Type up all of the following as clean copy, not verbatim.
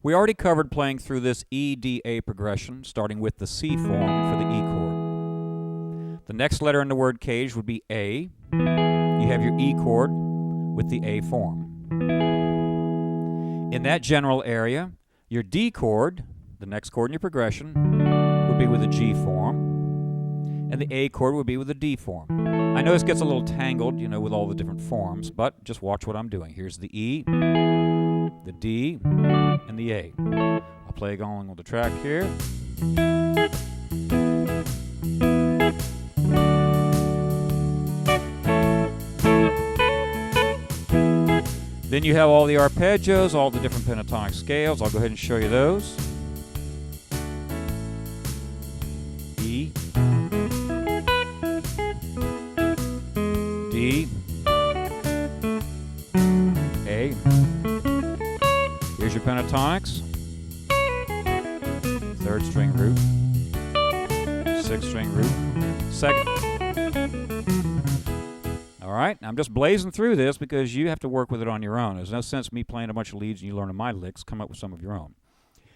We already covered playing through this EDA progression, starting with the C form for the E chord. The next letter in the word caged would be A. You have your E chord with the A form. In that general area, your D chord, the next chord in your progression, would be with a G form, and the A chord would be with a D form. I know this gets a little tangled, with all the different forms, but just watch what I'm doing. Here's the E, the D, and the A. I'll play along with the track here. Then you have all the arpeggios, all the different pentatonic scales. I'll go ahead and show you those. E, D, A. Here's your pentatonics. Third string root, sixth string root, second. All right, I'm just blazing through this because you have to work with it on your own. There's no sense me playing a bunch of leads and you learning my licks. Come up with some of your own.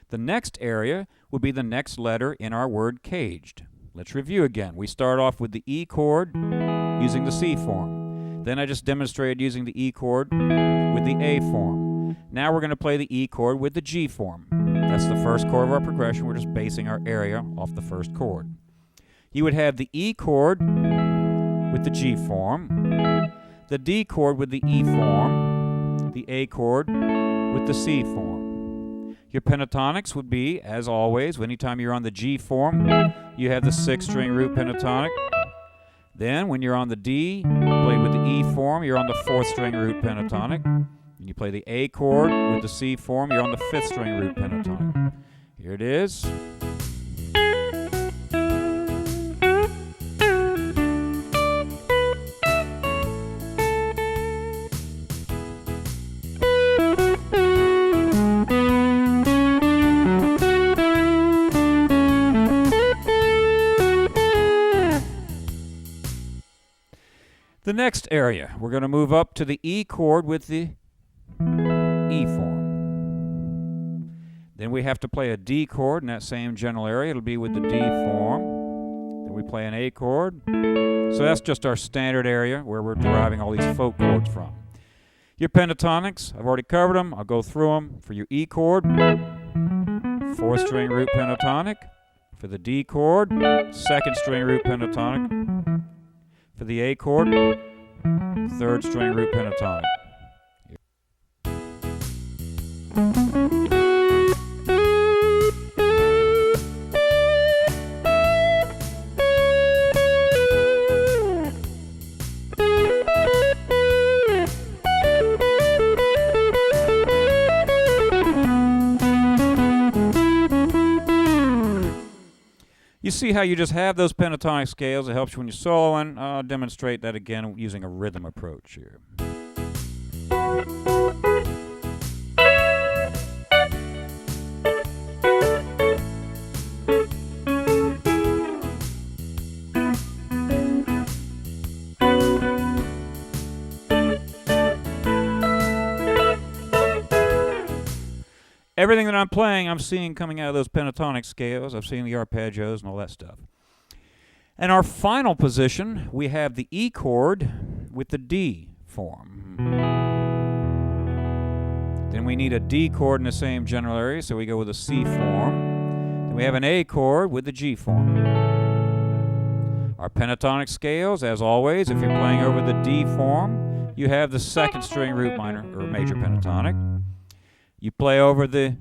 The next area would be the next letter in our word caged. Let's review again. We start off with the E chord using the C form. Then I just demonstrated using the E chord with the A form. Now we're going to play the E chord with the G form. That's the first chord of our progression. We're just basing our area off the first chord. You would have the E chord with the G form, the D chord with the E form, the A chord with the C form. Your pentatonics would be, as always, anytime you're on the G form, you have the sixth string root pentatonic. Then, when you're on the D, played with the E form, you're on the fourth string root pentatonic. And you play the A chord with the C form, you're on the fifth string root pentatonic. Here it is. The next area, we're going to move up to the E chord with the E form. Then we have to play a D chord in that same general area. It'll be with the D form. Then we play an A chord. So that's just our standard area where we're deriving all these folk chords from. Your pentatonics, I've already covered them. I'll go through them. For your E chord, fourth string root pentatonic. For the D chord, second string root pentatonic. For the A chord, third string root pentatonic. You see how you just have those pentatonic scales. It helps you when you're soloing. I'll demonstrate that again using a rhythm approach here. Everything that I'm playing, I'm seeing coming out of those pentatonic scales. I'm seeing the arpeggios and all that stuff. And our final position, we have the E chord with the D form. Then we need a D chord in the same general area, so we go with a C form. Then we have an A chord with the G form. Our pentatonic scales, as always, if you're playing over the D form, you have the second string root minor or major pentatonic. You play over the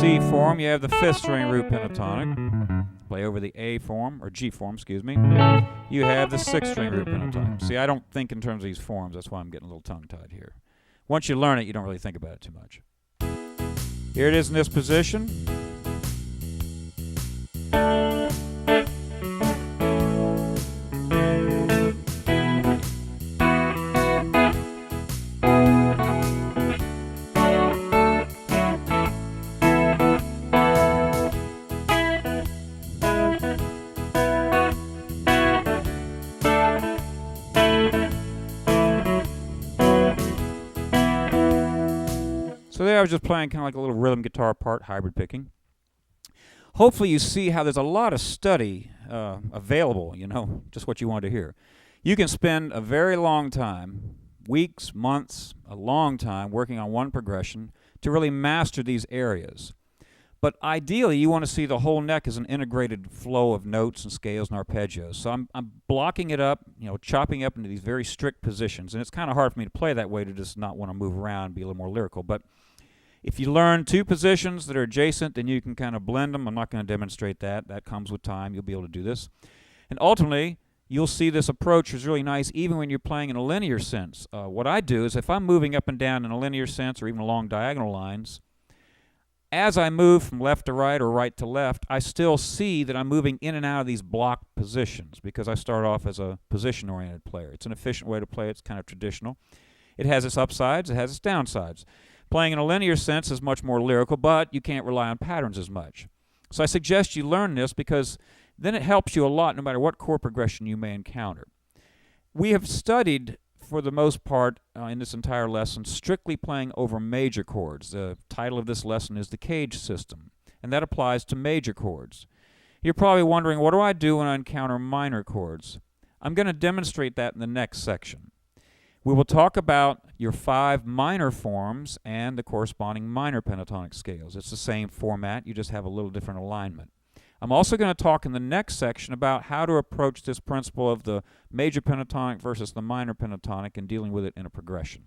C form, you have the fifth string root pentatonic. Play over the A form, or G form, excuse me, you have the sixth string root pentatonic. See, I don't think in terms of these forms, that's why I'm getting a little tongue-tied here. Once you learn it, you don't really think about it too much. Here it is in this position. So there I was just playing kind of like a little rhythm guitar part, hybrid picking. Hopefully you see how there's a lot of study available, just what you want to hear. You can spend a very long time, weeks, months, a long time, working on one progression to really master these areas. But ideally, you want to see the whole neck as an integrated flow of notes and scales and arpeggios. So I'm blocking it up, chopping up into these very strict positions. And it's kind of hard for me to play that way, to just not want to move around and be a little more lyrical. But if you learn two positions that are adjacent, then you can kind of blend them. I'm not going to demonstrate that. That comes with time. You'll be able to do this. And ultimately, you'll see this approach is really nice even when you're playing in a linear sense. What I do is if I'm moving up and down in a linear sense or even along diagonal lines, as I move from left to right or right to left, I still see that I'm moving in and out of these block positions because I start off as a position-oriented player. It's an efficient way to play. It's kind of traditional. It has its upsides. It has its downsides. Playing in a linear sense is much more lyrical, but you can't rely on patterns as much. So I suggest you learn this because then it helps you a lot no matter what chord progression you may encounter. We have studied, for the most part, in this entire lesson, strictly playing over major chords. The title of this lesson is the CAGED system, and that applies to major chords. You're probably wondering, what do I do when I encounter minor chords? I'm going to demonstrate that in the next section. We will talk about your 5 minor forms and the corresponding minor pentatonic scales. It's the same format, you just have a little different alignment. I'm also going to talk in the next section about how to approach this principle of the major pentatonic versus the minor pentatonic and dealing with it in a progression.